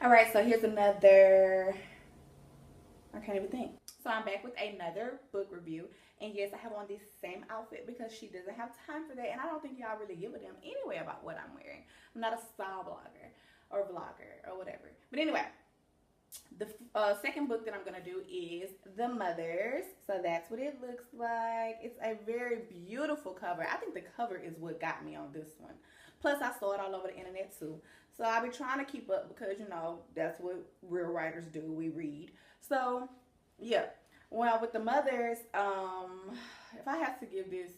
All right, so here's another, I can't even think. So I'm back with another book review. And yes, I have on this same outfit because she doesn't have time for that. And I don't think y'all really give a damn anyway about what I'm wearing. I'm not a style blogger or vlogger or whatever. But anyway, the second book that I'm going to do is The Mothers. So that's what it looks like. It's a very beautiful cover. I think the cover is what got me on this one. Plus, I saw it all over the internet too. So I'll be trying to keep up because, you know, that's what real writers do. We read. So, yeah. Well, with The Mothers, if I have to give this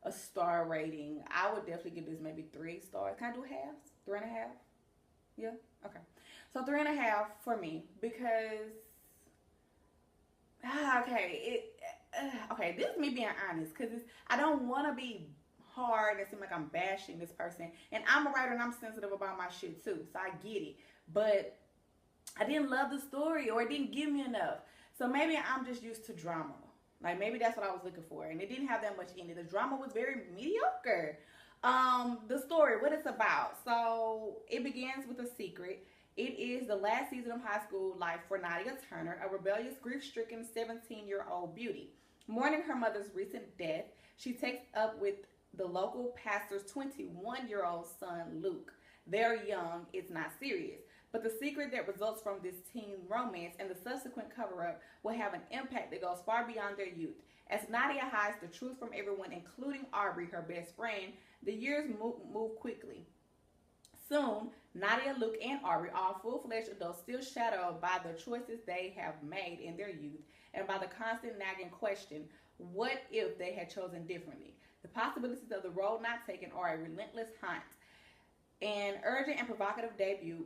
a star rating, I would definitely give this maybe 3 stars. Can I do halves? 3.5? Yeah? Okay. So 3.5 for me because, okay, this is me being honest because I don't want to be hard and seem like I'm bashing this person. And I'm a writer and I'm sensitive about my shit too, so I get it. But I didn't love the story or it didn't give me enough. So maybe I'm just used to drama. Like maybe that's what I was looking for. And it didn't have that much in it. The drama was very mediocre. The story, what it's about. So it begins with a secret. It is the last season of high school life for Nadia Turner, a rebellious, grief-stricken 17-year-old beauty. Mourning her mother's recent death, she takes up with the local pastor's 21-year-old son, Luke. They're young, it's not serious. But the secret that results from this teen romance and the subsequent cover-up will have an impact that goes far beyond their youth. As Nadia hides the truth from everyone, including Aubrey, her best friend, the years move quickly. Soon, Nadia, Luke, and Aubrey, all full-fledged adults, still shadowed by the choices they have made in their youth and by the constant nagging question, what if they had chosen differently? The possibilities of the road not taken are a relentless haunt. An urgent and provocative debut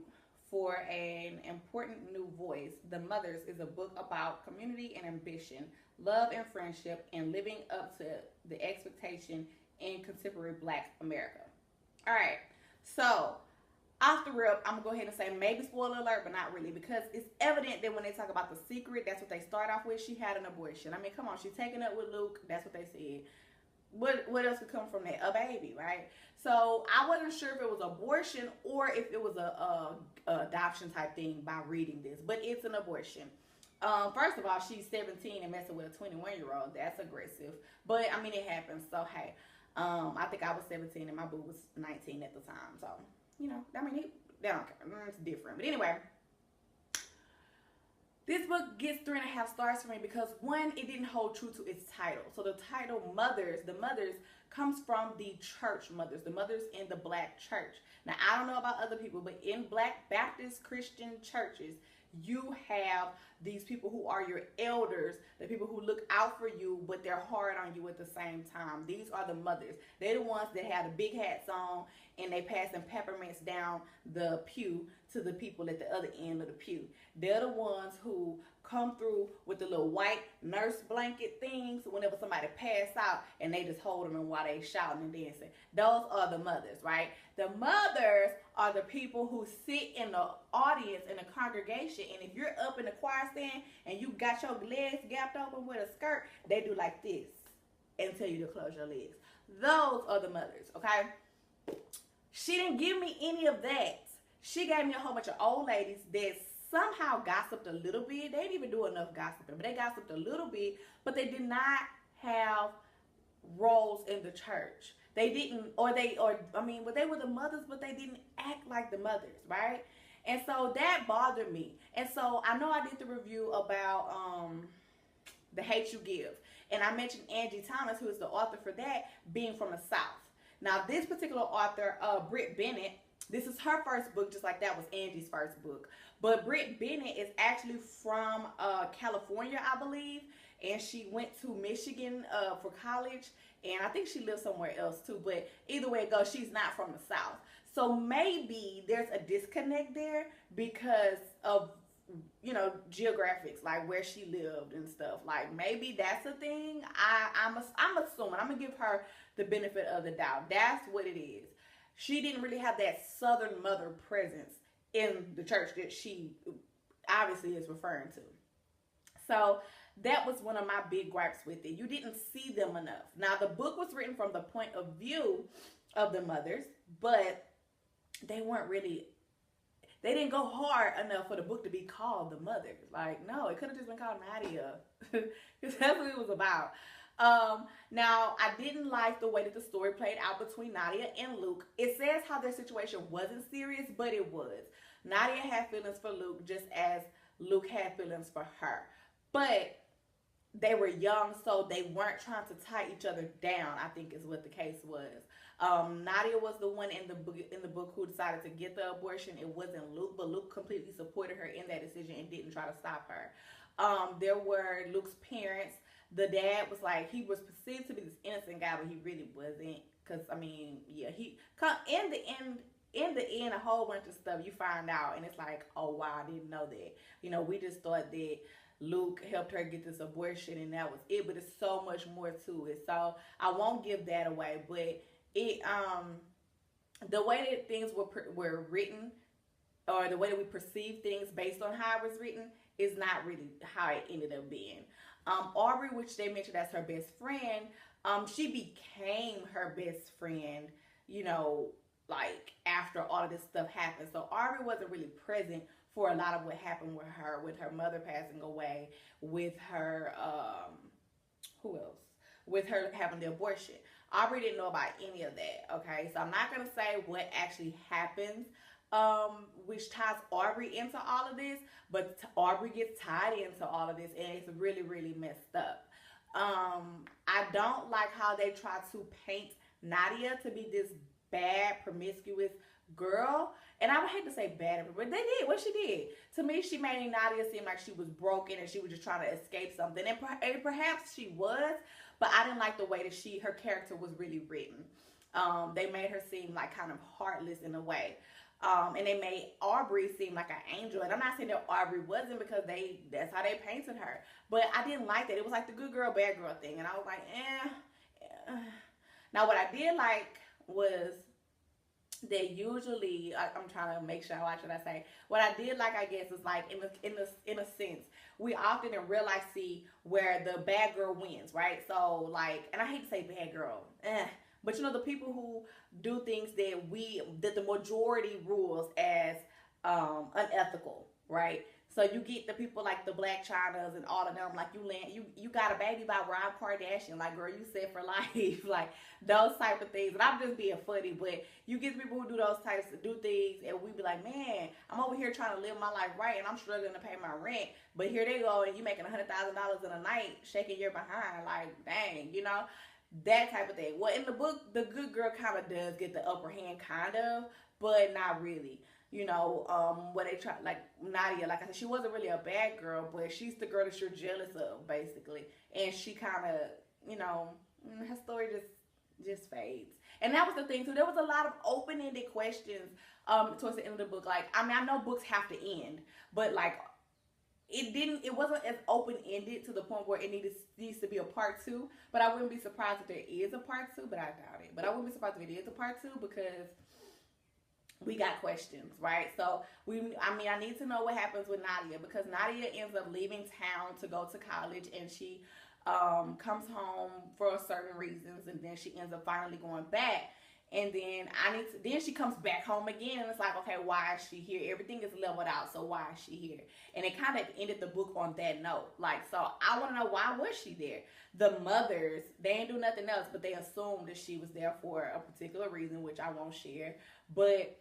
for an important new voice, The Mothers is a book about community and ambition, love and friendship, and living up to the expectation in contemporary Black America. All right, so off the rip, I'm going to go ahead and say maybe spoiler alert, but not really, because it's evident that when they talk about the secret, that's what they start off with. She had an abortion. I mean, come on, she's taking up with Luke. That's what they said. What else could come from that? A baby, right? So I wasn't sure if it was abortion or if it was a adoption type thing by reading this, but it's an abortion. First of all, she's 17 and messing with a 21-year-old. That's aggressive, but I mean it happens. So hey, I think I was 17 and my boo was 19 at the time. So you know, I mean they don't care. It's different, but anyway. This book gets 3.5 stars for me because one, it didn't hold true to its title. So the title Mothers, the Mothers comes from the church mothers, the mothers in the Black church. Now, I don't know about other people, but in Black Baptist Christian churches, you have these people who are your elders, the people who look out for you, but they're hard on you at the same time. These are the mothers. They're the ones that have the big hats on and they passing peppermints down the pew to the people at the other end of the pew. They're the ones who come through with the little white nurse blanket things whenever somebody pass out and they just hold them while they shouting and dancing. Those are the mothers, right? The mothers are the people who sit in the audience in the congregation, and if you're up in the choir stand and you got your legs gapped open with a skirt, they do like this and tell you to close your legs. Those are the mothers, okay? She didn't give me any of that. She gave me a whole bunch of old ladies that somehow gossiped a little bit. They didn't even do enough gossiping, but they gossiped a little bit, but they did not have roles in the church. They didn't, well, they were the mothers, but they didn't act like the mothers, right? And so that bothered me. And so I know I did the review about The Hate You Give. And I mentioned Angie Thomas, who is the author for that, being from the South. Now, this particular author, Brit Bennett, this is her first book, just like that was Angie's first book. But Brit Bennett is actually from California, I believe. And she went to Michigan for college. And I think she lives somewhere else too. But either way it goes, she's not from the South. So maybe there's a disconnect there because of, you know, geographics, like where she lived and stuff. Like maybe that's a thing. I'm assuming. I'm going to give her the benefit of the doubt. That's what it is. She didn't really have that Southern mother presence in the church that she obviously is referring to. So that was one of my big gripes with it. You didn't see them enough. Now, the book was written from the point of view of the mothers, but they weren't really they didn't go hard enough for the book to be called The Mother. Like, no, it could have just been called Nadia. Because that's what it was about. Now, I didn't like the way that the story played out between Nadia and Luke. It says how their situation wasn't serious, but it was. Nadia had feelings for Luke just as Luke had feelings for her. But they were young, so they weren't trying to tie each other down, I think is what the case was. Nadia was the one in the book who decided to get the abortion. It wasn't Luke, but Luke completely supported her in that decision and didn't try to stop her. There were Luke's parents. The dad was like, he was perceived to be this innocent guy, but he really wasn't. Because, I mean, yeah, in the end, a whole bunch of stuff you find out, and it's like, oh, wow, I didn't know that. You know, we just thought that Luke helped her get this abortion, and that was it. But it's so much more to it. So I won't give that away. But it, the way that things were written, or the way that we perceive things based on how it was written, is not really how it ended up being. Aubrey, which they mentioned as her best friend, she became her best friend, you know, like after all of this stuff happened. So Aubrey wasn't really present for a lot of what happened with her mother passing away, with her, who else? With her having the abortion. Aubrey didn't know about any of that, okay? So I'm not going to say what actually happens, which ties Aubrey into all of this, but Aubrey gets tied into all of this, and it's really, really messed up. I don't like how they try to paint Nadia to be this bad, promiscuous girl. And I would hate to say bad, but they did what she did. To me, she made Nadia seem like she was broken and she was just trying to escape something. And perhaps she was, but I didn't like the way that her character was really written. They made her seem like kind of heartless in a way. And they made Aubrey seem like an angel. And I'm not saying that Aubrey wasn't, because that's how they painted her. But I didn't like that. It was like the good girl, bad girl thing. And I was like, Now, what I did like was that usually, I'm trying to make sure I watch what I say. What I did like, I guess, is like in a sense, we often in real life see where the bad girl wins, right? So like, and I hate to say bad girl, but you know, the people who do things that the majority rules as unethical, right? So you get the people like the Black Chinas and all of them, like you got a baby by Rob Kardashian, like, girl, you set for life, like those type of things. And I'm just being funny, but you get people who do those types of things, and we be like, man, I'm over here trying to live my life right, and I'm struggling to pay my rent, but here they go, and you making $100,000 in a night, shaking your behind, like, dang, you know, that type of thing. Well, in the book, the good girl kind of does get the upper hand, kind of, but not really. You know, where they try, like Nadia, like I said, she wasn't really a bad girl, but she's the girl that you're jealous of, basically. And she kind of, you know, her story just fades. And that was the thing too. There was a lot of open-ended questions towards the end of the book. Like, I mean, I know books have to end, but like, it wasn't as open-ended to the point where it needs to be a part 2. But I wouldn't be surprised if there is a part 2, but I doubt it. But I wouldn't be surprised if it is a part 2, because we got questions, right? So I need to know what happens with Nadia, because Nadia ends up leaving town to go to college, and she comes home for certain reasons, and then she ends up finally going back. And then then she comes back home again, and it's like, okay, why is she here? Everything is leveled out, so why is she here? And it kind of ended the book on that note. Like, so I want to know, why was she there? The mothers, they ain't do nothing else, but they assumed that she was there for a particular reason, which I won't share. But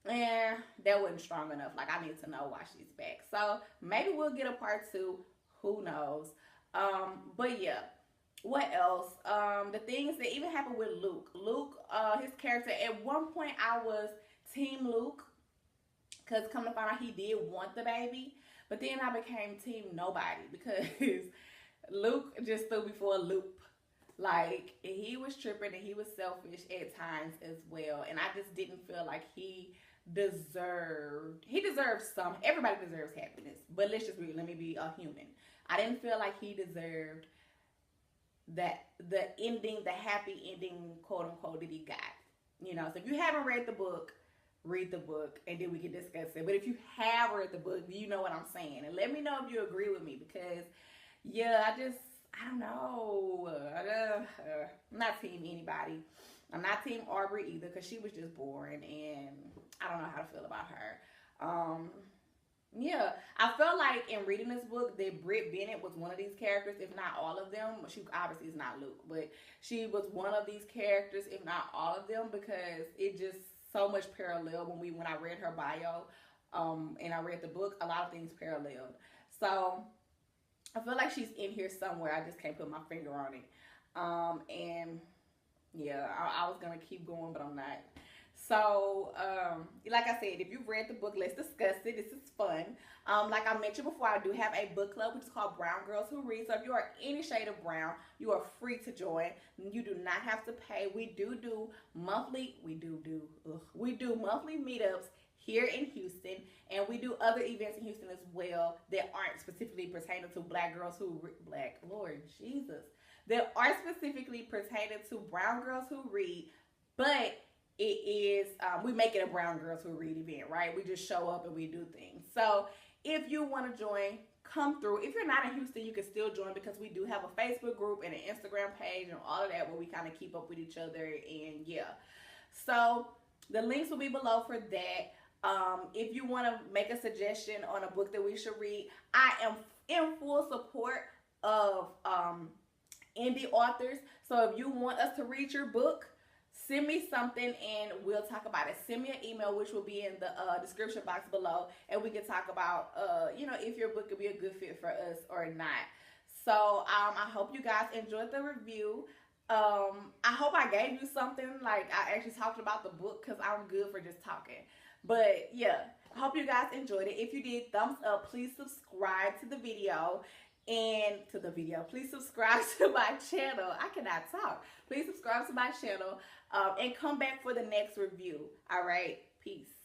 that wasn't strong enough. Like, I need to know why she's back. So maybe we'll get a part 2. Who knows? But yeah. What else? The things that even happened with Luke. Luke, his character, at one point I was Team Luke, because come to find out he did want the baby. But then I became Team Nobody, because Luke just threw me for a loop. Like, he was tripping and he was selfish at times as well. And I just didn't feel like he deserved some. Everybody deserves happiness. But let me be a human. I didn't feel like he deserved the happy ending, quote unquote, that he got. You know, so if you haven't read the book, read the book, and then we can discuss it. But if you have read the book, you know what I'm saying. And let me know if you agree with me, because yeah, I don't know. I'm not team anybody. I'm not team Aubrey either, because she was just boring, and I don't know how to feel about her. Yeah, I felt like in reading this book that Brit Bennett was one of these characters, if not all of them. She obviously is not Luke, but she was one of these characters, if not all of them, because it just so much parallel when I read her bio, and I read the book. A lot of things paralleled. So I feel like she's in here somewhere. I just can't put my finger on it. And yeah, I was gonna keep going, but I'm not. So, like I said, if you've read the book, let's discuss it. This is fun. Like I mentioned before, I do have a book club, which is called Brown Girls Who Read. So if you are any shade of brown, you are free to join. You do not have to pay. We do monthly meetups here in Houston, and we do other events in Houston as well that aren't specifically pertaining to Black girls who Lord Jesus, that are specifically pertaining to brown girls who read, but it is, we make it a Brown Girls Who Read event, right? We just show up and we do things. So if you want to join, come through. If you're not in Houston, you can still join, because we do have a Facebook group and an Instagram page and all of that where we kind of keep up with each other. And yeah, so the links will be below for that. If you want to make a suggestion on a book that we should read, I am in full support of indie authors. So if you want us to read your book, send me something and we'll talk about it. Send me an email, which will be in the description box below, and we can talk about, if your book could be a good fit for us or not. So I hope you guys enjoyed the review. I hope I gave you something, like I actually talked about the book, because I'm good for just talking. But yeah, I hope you guys enjoyed it. If you did, thumbs up. Please subscribe to the video. Please subscribe to my channel. I cannot talk. Please subscribe to my channel, and come back for the next review. All right, peace.